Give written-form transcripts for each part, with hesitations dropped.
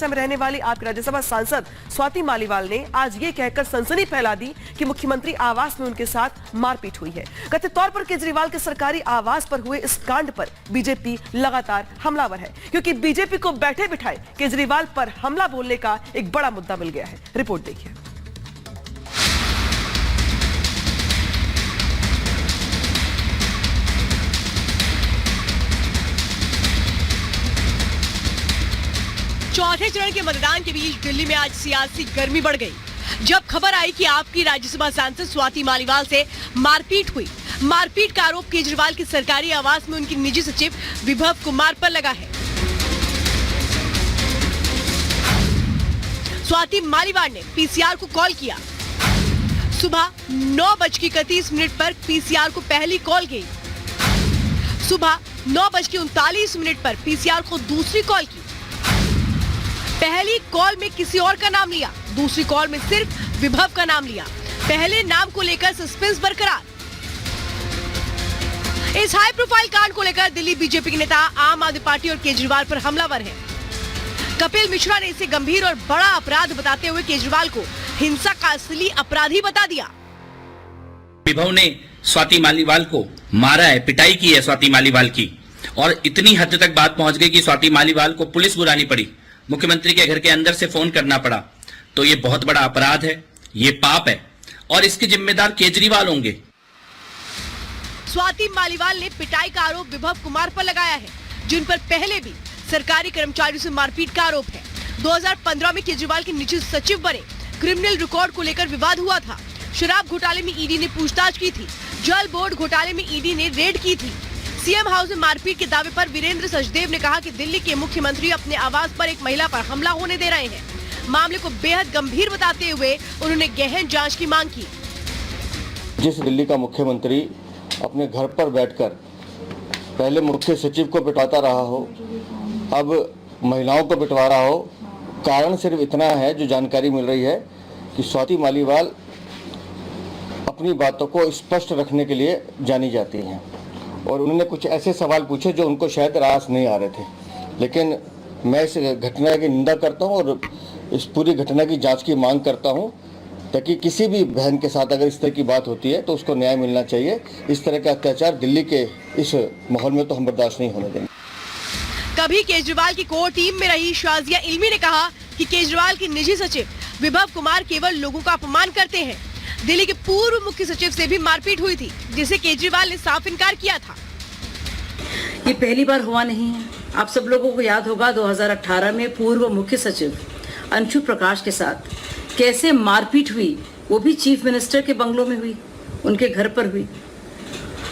चर्चा में रहने वाली आपकी राज्यसभा सांसद स्वाति मालीवाल ने आज ये कहकर सनसनी फैला दी कि मुख्यमंत्री आवास में उनके साथ मारपीट हुई है। कथित तौर पर केजरीवाल के सरकारी आवास पर हुए इस कांड पर बीजेपी लगातार हमलावर है, क्योंकि बीजेपी को बैठे बिठाए केजरीवाल पर हमला बोलने का एक बड़ा मुद्दा मिल गया है। रिपोर्ट देखिए। चौथे चरण के मतदान के बीच दिल्ली में आज सियासी गर्मी बढ़ गई, जब खबर आई कि आपकी राज्यसभा सांसद स्वाति मालीवाल से मारपीट हुई। मारपीट का आरोप केजरीवाल के सरकारी आवास में उनकी निजी सचिव विभव कुमार पर लगा है। स्वाति मालीवाल ने पीसीआर को कॉल किया। सुबह 9:31 पर पीसीआर को पहली कॉल गई। सुबह 9:39 पर पीसीआर को दूसरी कॉल की। पहली कॉल में किसी और का नाम लिया, दूसरी कॉल में सिर्फ विभव का नाम लिया। पहले नाम को लेकर सस्पेंस बरकरार। इस हाई प्रोफाइल कांड को लेकर दिल्ली बीजेपी के नेता आम आदमी पार्टी और केजरीवाल पर हमलावर हैं। कपिल मिश्रा ने इसे गंभीर और बड़ा अपराध बताते हुए केजरीवाल को हिंसा का असली अपराधी बता दिया। विभव ने स्वाति मालीवाल को मारा है, पिटाई की है स्वाति मालीवाल की, और इतनी हद तक बात पहुंच गई कि स्वाति मालीवाल को पुलिस बुलानी पड़ी, मुख्यमंत्री के घर के अंदर से फोन करना पड़ा। तो ये बहुत बड़ा अपराध है, ये पाप है, और इसके जिम्मेदार केजरीवाल होंगे। स्वाति मालीवाल ने पिटाई का आरोप विभव कुमार पर लगाया है, जिन पर पहले भी सरकारी कर्मचारियों से मारपीट का आरोप है। 2015 में केजरीवाल के निजी सचिव बने। क्रिमिनल रिकॉर्ड को लेकर विवाद हुआ था। शराब घोटाले में ईडी ने पूछताछ की थी। जल बोर्ड घोटाले में ईडी ने रेड की थी। सीएम हाउस में मारपीट के दावे पर वीरेंद्र सचदेव ने कहा कि दिल्ली के मुख्यमंत्री अपने आवास पर एक महिला पर हमला होने दे रहे हैं। मामले को बेहद गंभीर बताते हुए उन्होंने गहन जांच की मांग की। जिस दिल्ली का मुख्यमंत्री अपने घर पर बैठकर पहले मुख्य सचिव को पिटाता रहा हो, अब महिलाओं को पिटवा रहा हो, कारण सिर्फ इतना है, जो जानकारी मिल रही है कि स्वाति मालीवाल अपनी बातों को स्पष्ट रखने के लिए जानी जाती हैं, और उन्होंने कुछ ऐसे सवाल पूछे जो उनको शायद रास नहीं आ रहे थे। लेकिन मैं इस घटना की निंदा करता हूं और इस पूरी घटना की जांच की मांग करता हूं, ताकि किसी भी बहन के साथ अगर इस तरह की बात होती है तो उसको न्याय मिलना चाहिए। इस तरह का अत्याचार दिल्ली के इस माहौल में तो हम बर्दाश्त नहीं होने देंगे। कभी केजरीवाल की कोर टीम में रही शाजिया इल्मी ने कहा कि केजरीवाल के निजी सचिव विभव कुमार केवल लोगों का अपमान करते हैं। दिल्ली के पूर्व मुख्य सचिव से भी मारपीट हुई थी, जिसे केजरीवाल ने साफ इनकार किया था। ये पहली बार हुआ नहीं है। आप सब लोगों को याद होगा 2018 में पूर्व मुख्य सचिव अंशु प्रकाश के साथ कैसे मारपीट हुई, वो भी चीफ मिनिस्टर के बंगलों में हुई, उनके घर पर हुई।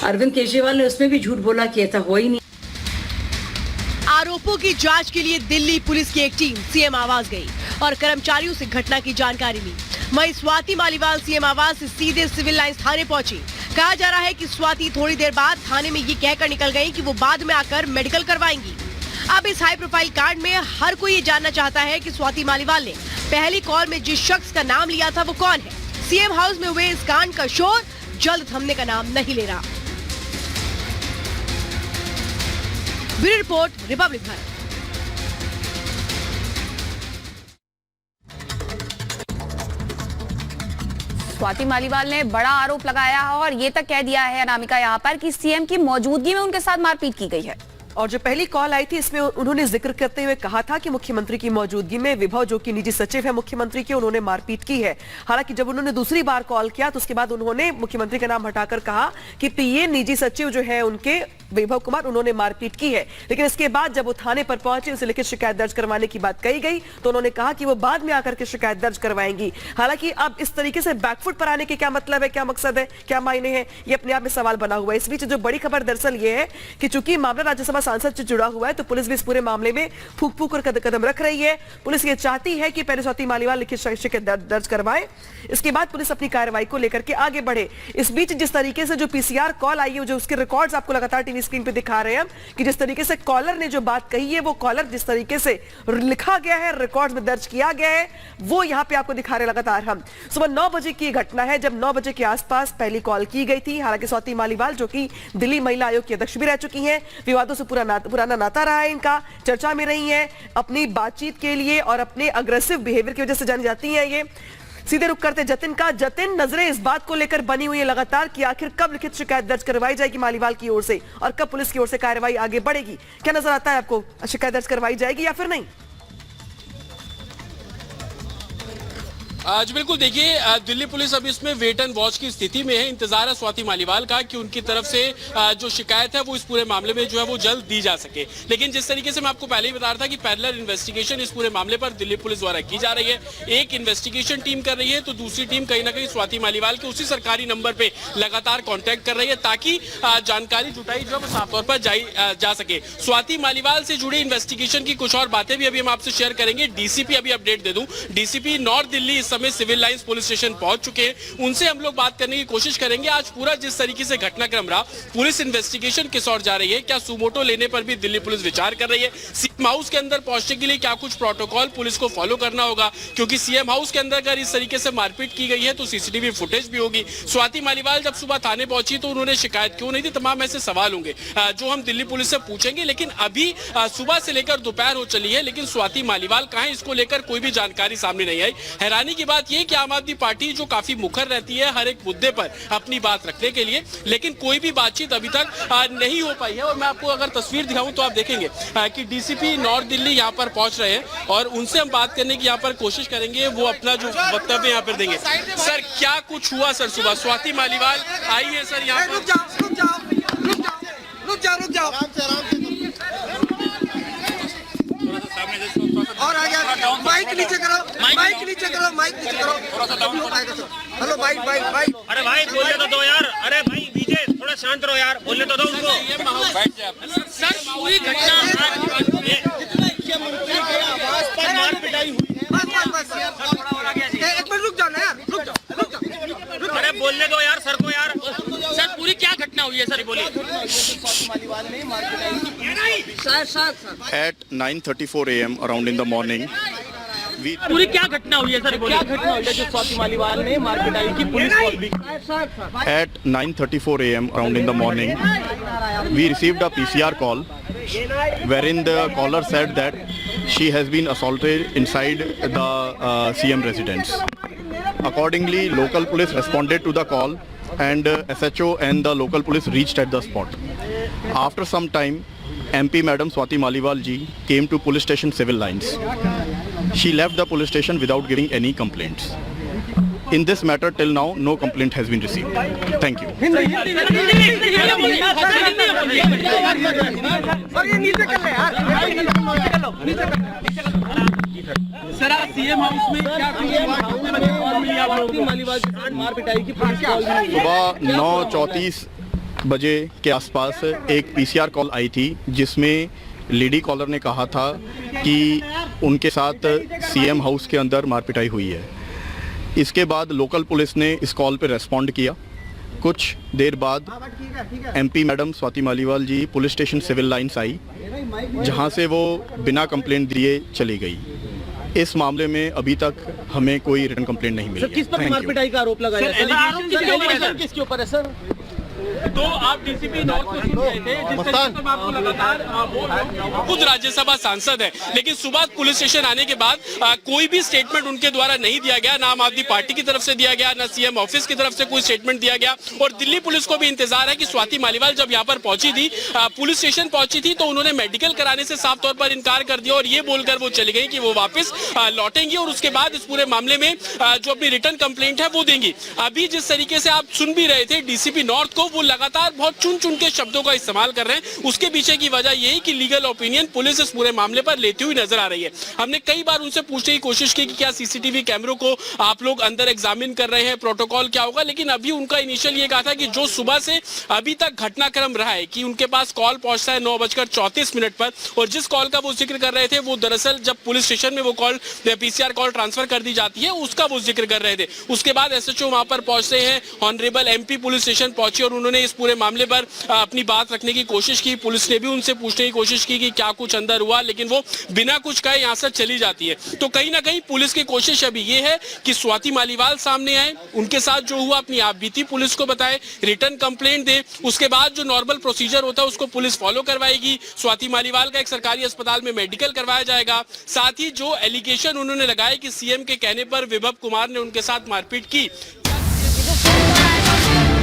अरविंद केजरीवाल ने उसमें भी झूठ बोला कि ऐसा हो ही नहीं। आरोपों की जांच के लिए दिल्ली पुलिस की एक टीम सीएम आवास गई और कर्मचारियों से घटना की जानकारी ली। वहीं स्वाति मालीवाल सीएम आवास से सीधे सिविल लाइंस थाने पहुंची। कहा जा रहा है कि स्वाति थोड़ी देर बाद थाने में ये कहकर निकल गई कि वो बाद में आकर मेडिकल करवाएंगी। अब इस हाई प्रोफाइल कांड में हर कोई ये जानना चाहता है कि स्वाति मालीवाल ने पहली कॉल में जिस शख्स का नाम लिया था वो कौन है। सीएम हाउस में हुए इस कांड का शोर जल्द थमने का नाम नहीं ले रहा। Bureau report, Republic Bharat. Swati Maliwal ने बड़ा आरोप लगाया है और ये तक कह दिया है अनामिका यहाँ पर कि सीएम की मौजूदगी में उनके साथ मारपीट की गई है। और जो पहली कॉल आई थी इसमें उन्होंने जिक्र करते हुए कहा था कि मुख्यमंत्री की मौजूदगी में विभव, जो कि निजी सचिव है मुख्यमंत्री के, उन्होंने मारपीट की है। हालांकि जब उन्होंने दूसरी बार कॉल किया तो उसके बाद उन्होंने मुख्यमंत्री का नाम हटाकर कहा कि पीए निजी सचिव जो है उनके विभव कुमार, उन्होंने मारपीट की है। लेकिन इसके बाद जब वो थाने पर पहुंचे, उसे लिखित शिकायत दर्ज करवाने की बात कही गई तो उन्होंने कहा कि वो बाद में आकर के शिकायत दर्ज करवाएंगी। हालांकि अब इस तरीके से बैकफुट पर आने के क्या मतलब है, क्या मकसद है, क्या मायने हैं, ये अपने आप में सवाल बना हुआ है। इस बीच जो बड़ी खबर दरअसल ये है कि चूंकि मामला राज्यसभा सांसद से जुड़ा हुआ है तो पुलिस भी इस पूरे मामले में फूंक फूंक कर कदम रख रही है। पुलिस ये चाहती है कि पहले स्वाति मालीवाल लिखित शिकायत दर्ज करवाए, इसके बाद पुलिस अपनी कार्रवाई को लेकर के आगे बढ़े। इस बीच जिस तरीके से जो पीसीआर कॉल आई है, जो उसके रिकॉर्ड्स आपको लगातार टीवी स्क्रीन पे दिखा रहे हैं कि जिस तरीके से कॉलर ने जो बात कही है, वो कॉलर जिस तरीके से लिखा गया है, रिकॉर्ड में दर्ज किया गया है, वो यहां पे आपको दिखा रहे लगातार हम। सुबह 9 बजे की घटना है, जब 9 बजे के आसपास पहली कॉल की गई थी। हालांकि स्वाति मालीवाल, जो कि दिल्ली महिला आयोग की अध्यक्ष भी रह चुकी हैं, विवादों से पुराना नाता रहा है इनका, चर्चा में रही हैं, अपनी बातचीत के लिए और अपने अग्रेसिव बिहेवियर की वजह से जानी जाती हैं ये। सीधे रुक करते जतिन का। जतिन, नजरें इस बात को लेकर बनी हुई है लगातार कि आखिर कब लिखित शिकायत दर्ज करवाई जाएगी मालीवाल की ओर से और कब पुलिस की ओर से कार्रवाई आगे बढ़ेगी? क्या नजर आता है आपको, शिकायत दर्ज करवाई जाएगी या फिर नहीं? आज बिल्कुल देखिए, दिल्ली पुलिस अभी इसमें वेट एंड वॉच की स्थिति में है। इंतजार है स्वाति मालीवाल का कि उनकी तरफ से जो शिकायत है वो इस पूरे मामले में जो है वो जल्द दी जा सके। लेकिन जिस तरीके से मैं आपको पहले ही बता रहा था कि पैरेलल इन्वेस्टिगेशन इस पूरे मामले पर दिल्ली पुलिस द्वारा की जा रही है। एक इन्वेस्टिगेशन टीम कर रही है तो दूसरी टीम कहीं ना कहीं स्वाति मालीवाल के उसी सरकारी नंबर पे लगातार कॉन्टैक्ट कर रही है ताकि जानकारी जुटाई जो है साफ तौर पर जा सके। स्वाति मालीवाल से जुड़े इन्वेस्टिगेशन की कुछ और बातें भी अभी हम आपसे शेयर करेंगे। डीसीपी, अभी अपडेट दे दूं, डीसीपी नॉर्थ दिल्ली समय सिविल लाइंस पुलिस स्टेशन पहुंच चुके हैं। उनसे हम लोग बात करने की कोशिश करेंगे। आज पूरा जिस तरीके से घटनाक्रम रहा, पुलिस इन्वेस्टिगेशन किस ओर जा रही है, क्या सुमोटो लेने पर भी दिल्ली पुलिस विचार कर रही है, सीएम हाउस के अंदर पहुंचने के लिए क्या कुछ प्रोटोकॉल पुलिस को फॉलो करना होगा, क्योंकि सीएम हाउस के अंदर अगर इस तरीके से मारपीट की गई है तो सीसीटीवी फुटेज भी होगी। स्वाति मालीवाल जब सुबह थाने पहुंची तो उन्होंने शिकायत क्यों नहीं दी, तमाम ऐसे सवाल होंगे जो हम दिल्ली पुलिस से पूछेंगे। लेकिन अभी सुबह से लेकर दोपहर हो चली है, लेकिन स्वाति मालीवाल कहां है इसको लेकर कोई भी जानकारी सामने नहीं आई। हैरानी की बात यह कि आम आदमी पार्टी जो काफी मुखर रहती है हर एक मुद्दे पर अपनी बात रखने के लिए, लेकिन कोई भी बातचीत अभी तक नहीं हो पाई है। और मैं आपको अगर तस्वीर दिखाऊं तो आप देखेंगे कि डीसीपी नॉर्थ दिल्ली यहां पर पहुंच रहे हैं और उनसे हम बात करने की यहां पर कोशिश करेंगे। वो अपना जो वक्तव्य यहां पर देंगे। सर, क्या कुछ हुआ सर सुबह? स्वाति मालीवाल आई है सर यहाँ पर। रुक जाओ और आ गया। माइक नीचे करो, माइक नीचे करो, माइक नीचे करो। Hello, mic. अरे भाई बोलने तो दो यार। अरे भाई विजय थोड़ा शांत रहो यार, बोलने तो दो उनको। सर, पूरी घटना मुख्यमंत्री के आवास पर मार पिटाई हुई। एक मिनट रुक जाओ ना यार, रुक जाओ। अरे बोलने दो यार सर को यार। सर, पूरी क्या घटना हुई है सर, बोलिए। At 9:34 a.m. around in the morning, पूरी क्या घटना हुई है सर, बोलिए। क्या घटना हुई है जो स्वाति मालीवाल ने मार पिटाई की, पुलिस को भी? At 9:34 a.m. around in the morning, we received a PCR call wherein the caller said that she has been assaulted inside the CM residence. Accordingly, local police responded to the call and SHO and the local police reached at the spot. After some time, MP Madam Swati Maliwal ji came to police station civil lines. She left the police station without giving any complaints. In this matter, till now, no complaint has been received. Thank you. Sir, CM house में क्या मार पिटाई की police call? सुबह 9:34 बजे के आसपास एक पीसीआर कॉल आई थी जिसमें लेडी कॉलर ने कहा था कि उनके साथ सीएम हाउस के अंदर मारपिटाई हुई है। इसके बाद लोकल पुलिस ने इस कॉल पर रेस्पॉन्ड किया। कुछ देर बाद MP madam Swati Maliwal ji police station Civil Lines आई, जहां से वो बिना कंप्लेंट दिए चली गई। इस मामले में अभी तक हमें कोई रिटन कंप्लेंट नहीं मिली है। किस पर मारपिटाई का आरोप लगाया है? किसके ऊपर है सर? तो आप डीसीपी नॉर्थ को सुन रहे थे, जिस तरीके से आपको लगातार खुद राज्यसभा सांसद है, लेकिन सुबह पुलिस स्टेशन आने के बाद कोई भी स्टेटमेंट उनके द्वारा नहीं दिया गया, ना आम आदमी पार्टी की तरफ से दिया गया, ना सीएम ऑफिस की तरफ से कोई स्टेटमेंट दिया गया। और दिल्ली पुलिस को भी इंतजार है कि स्वाति मालीवाल जब यहाँ पर पहुंची थी, पुलिस स्टेशन पहुंची थी, तो उन्होंने मेडिकल कराने से साफ तौर पर इनकार कर दिया और ये बोलकर वो चली गई कि वो वापस लौटेंगी और उसके बाद इस पूरे मामले में जो अपनी रिटर्न कंप्लेंट है वो देंगी। अभी जिस तरीके से आप सुन भी रहे थे डीसीपी नॉर्थ को, वो लगातार बहुत चुन चुन के शब्दों का इस्तेमाल कर रहे हैं। उसके पीछे की वजह यही कि लीगल ओपिनियन पुलिस इस पूरे मामले पर लेती हुई नजर आ रही है। हमने कई बार उनसे पूछने की कोशिश की कि क्या सीसीटीवी कैमरों को आप लोग अंदर एग्जामिन कर रहे हैं, प्रोटोकॉल क्या होगा, लेकिन अभी उनका इनिशियल ये कहा था कि जो सुबह से अभी तक घटनाक्रम रहा है कि उनके पास कॉल पहुंचता है 9:34 पर, और जिस कॉल का वो जिक्र कर रहे थे वो दरअसल जब पुलिस स्टेशन में वो कॉल पीसीआर कॉल ट्रांसफर कर दी जाती है उसका वो जिक्र कर रहे थे। उसके बाद एसएचओ वहां पर पहुंचते हैं, ऑनरेबल एमपी पुलिस स्टेशन पहुंचे और उन्होंने इस पूरे मामले पर अपनी बात रखने की कोशिश की। पुलिस ने भी उनसे पूछने की कोशिश की कि क्या कुछ अंदर हुआ, लेकिन वो बिना कुछ कहे यहाँ से चली जाती है। तो कहीं ना कहीं पुलिस की कोशिश अभी ये है कि स्वाति मालीवाल सामने आए, उनके साथ जो हुआ अपनी आप बीती पुलिस को बताए, रिटर्न कंप्लेंट दे, उसके बाद जो नॉर्मल प्रोसीजर होता है उसको पुलिस फॉलो करवाएगी। स्वाति मालीवाल का एक सरकारी अस्पताल में मेडिकल करवाया जाएगा। साथ ही जो एलिगेशन उन्होंने लगाए कि सीएम के कहने पर विभव कुमार ने उनके साथ मारपीट की,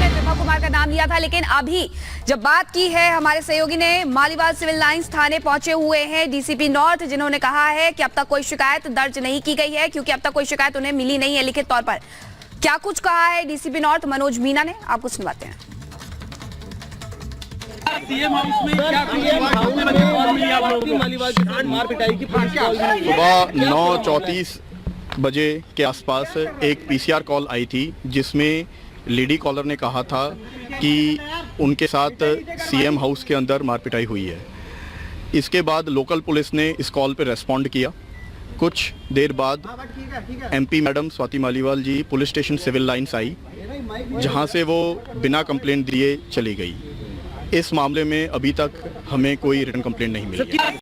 विभव कुमार का नाम लिया था, लेकिन अभी जब बात की है हमारे सहयोगी ने, मालीवाल सिविल लाइंस थाने पहुंचे हुए हैं डीसीपी नॉर्थ, जिन्होंने कहा है कि अब तक कोई शिकायत दर्ज नहीं की गई है क्योंकि अब तक कोई शिकायत उन्हें मिली नहीं है लिखित तौर पर। क्या कुछ कहा है डीसीपी नॉर्थ मनोज मीना ने, आपको सुनवाते हैं। सुबह 9:34 बजे के आसपास एक पीसीआर कॉल आई थी, जिसमें लेडी कॉलर ने कहा था कि उनके साथ सीएम हाउस के अंदर मारपिटाई हुई है। इसके बाद लोकल पुलिस ने इस कॉल पर रेस्पॉन्ड किया। कुछ देर बाद MP madam Swati Maliwal ji police station civil lines आई, जहां से वो बिना कंप्लेंट दिए चली गई। इस मामले में अभी तक हमें कोई रिटर्न कंप्लेंट नहीं मिली है।